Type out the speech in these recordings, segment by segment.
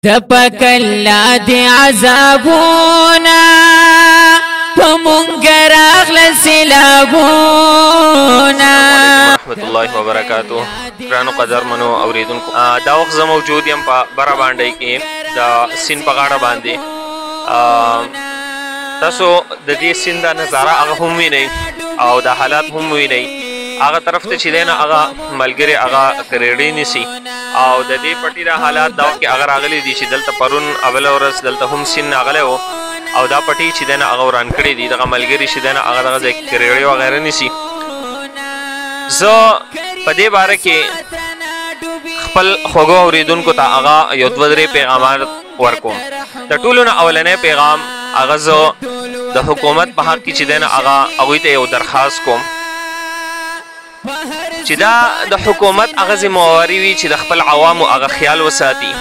دپکلا دی عذابونا پمونگر اغل سلابونا رحمت الله وبرکاتہ گرانو قدر منو اوریدونکو دا وخت زه موجود یم په بره باندې کې د سیند په غاړه باندې تاسو د دې سیند د نظاره هغه هم وینئ او د حالات هم وینئ هغه طرف ته چې دی نه هغه ملګري هغه کریډې نیسي او د دې پټي د حالات دا کې هغه راغلي دي چې دلته پرون اوله ورځ دلته هم سیند راغلی و او دا پټي چې دی نه هغه وران کړي دي دغه ملګري چې دی نه هغه دغه ځای کریډې وغیره نیسي زه په دې باره کې خپل خوږو اورېدونکو ته هغه یو دوه درې پیغامات ورکوم د ټولو نه اولنی پیغام هغه زه د حکومت په حق کې چې دی نه هغه هغوی ته یو درخواست کوم چې دا د حکومت هغه ذمهواري وي چې د خپل عوامو هغه خیال وساتي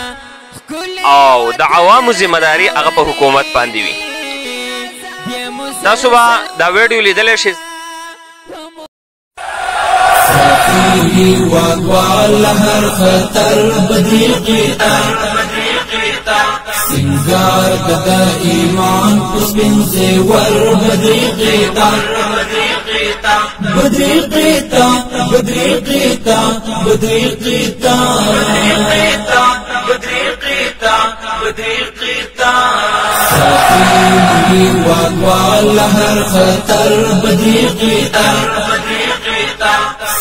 او د عوامو ذمهداري هغه په حکومت باندې وي تاسو به دا ویډیو لیدلی شئ وال هر خطر بدریقیتا سنگار ددا ایمان پسبن زیور بدریقیتا بدریقیتا بدریقیتا بدریقیتا بدریقیتا بدریقیتا ساتھی وال هر خطر بدریقیتا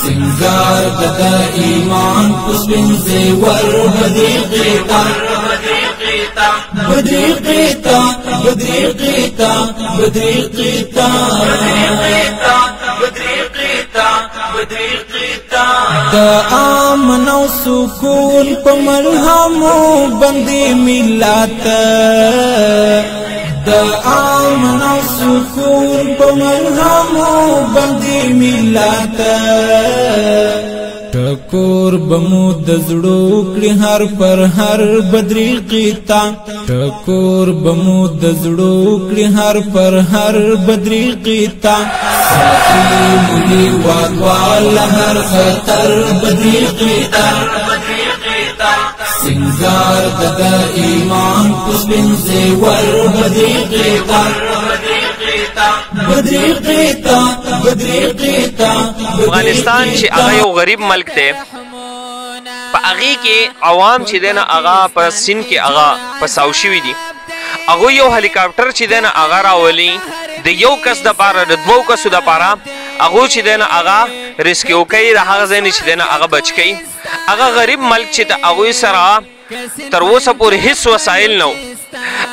سنگار ددا ایمان پسبن زیور بدریقیتا بدریقیتا بدریقیتا بدریقیتا بدریقیتا بدریقیتا دا امن او سکون په ملهمو باندې ملت دا امن او سکون په ملهمو باندې ملت ټکور بمو د زړو کړي هر پر هر بدریقیتا ټکور بمو د زړو کړي هر پر هر بدریقیتا ساتي ملي وال هر خطر بدریقیتا سنگار ددا ایمان پسبن زیور بدریقیتا بدریقیتا بدریقیتا افغانستان چې هغه یو غریب ملک دی په هغې کې عوام چې دی نه هغه په سیند کې هغه پساو شوي دي هغوی یو هلیکاپټر چې دی نه هغه راولي د یو کس دپاره د دوو کسو دپاره هغوی چې دی نه هغه ریسکیو کوي د هغه ځای نه چې دی نه هغه بچ کوي هغه غریب ملک چې د هغوی سره تر اوسه پورې هیڅ وسایل نه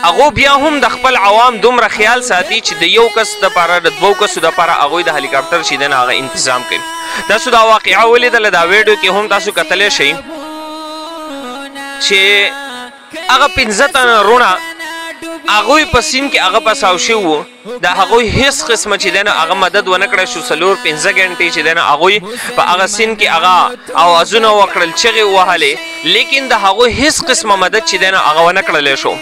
هغو بیا هم د خپل عوام دومره خیال ساتي چې د یو کس دپاره د دوو کسو دپاره هغوی د هلیکاپټر چې دی نه هغه انتظام کوي تاسو دا واقعه ولیدله دا ویډیو کې هم تاسو کتلی شئ چې هغه 15 تنه رونه هغوی په سیند کې هغه پساو شوي وو د هغوی هیڅ قسمه چې دی نه هغه مدد ونه کړی شو 4-5 ګنټې چې دی نه هغوی په هغه سیند کې هغه اوازونه وکړل چغې ووهلې لیکن د هغوی هیڅ قسمه مدد چې دی نه هغه ونه کړلی شو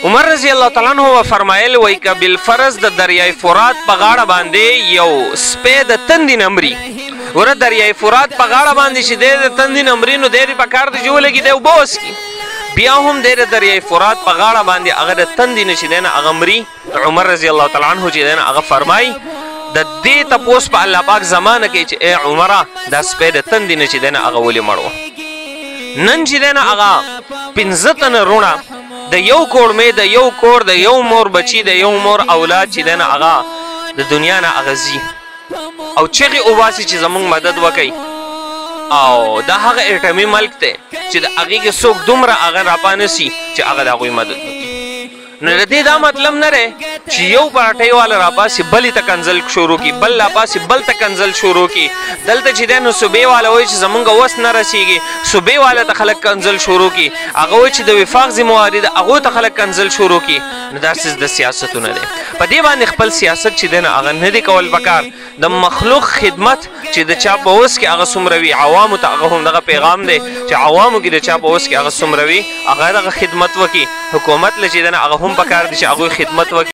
عمر رضی الله تعالی عنہ فرمایل وای که بالفرض د دریای فرات په غاړه باندې یو سپی د تندې نه مري وره دریای فرات په غاړه باندې چې دی د تندې نه مري نو دی په کار دی چې ولګي دی اوبه وڅکي بیا هم دی د دریای فرات په غاړه باندې هغه د تندې نه چې دی نه هغه مري عمر رضی الله تعالی عنہ چې دی نه هغه فرمایي د دې تپوس په الله پاک زمانه کې چې ای عمره دا سپی د تندې نه چې دی نه هغه ولې مړ و نن چې دی نه هغه 15 تنه رونه د یو کورمې د یو کور د یو مور بچی د یو مور اولاد چې دی نه هغه د دنیا نه هغه ځي او چغې وباسي چې زموږ مدد وکړي او دا هغه ایټمي ملک دی چې د هغې کې څوک دومره هغه راپانسي چې هغه د هغوی مدد وکړي نو د دې دا مطلب نه دی چې یو پارټۍ والا راپاسي بلې ته کنځل شروع کړي بل راپاسي بل ته کنځل شروع کړي دلته چې دی نو صوبې والا وایي چې زمونږ وس نه رسېږي صوبې والا ته خلک کنځل شروع کړي هغه وایي چې د وفاق ذمهواري ده هغو ته خلک کنځل شروع کړي نو دا د سیاستونه دی په دې باندې خپل سیاست چې دی نه هغه نه دی کول پکار د مخلوق خدمت چې د چا په وس کې هغه څومره وي عوامو ته هغه هم دغه پیغام دی چې عوامو کې د چا په وس کې هغه څومره وي هغه دغه خدمت وکړي حکومت له چې دی نه هغه هم پکار دي چې هغوی خدمت وکړي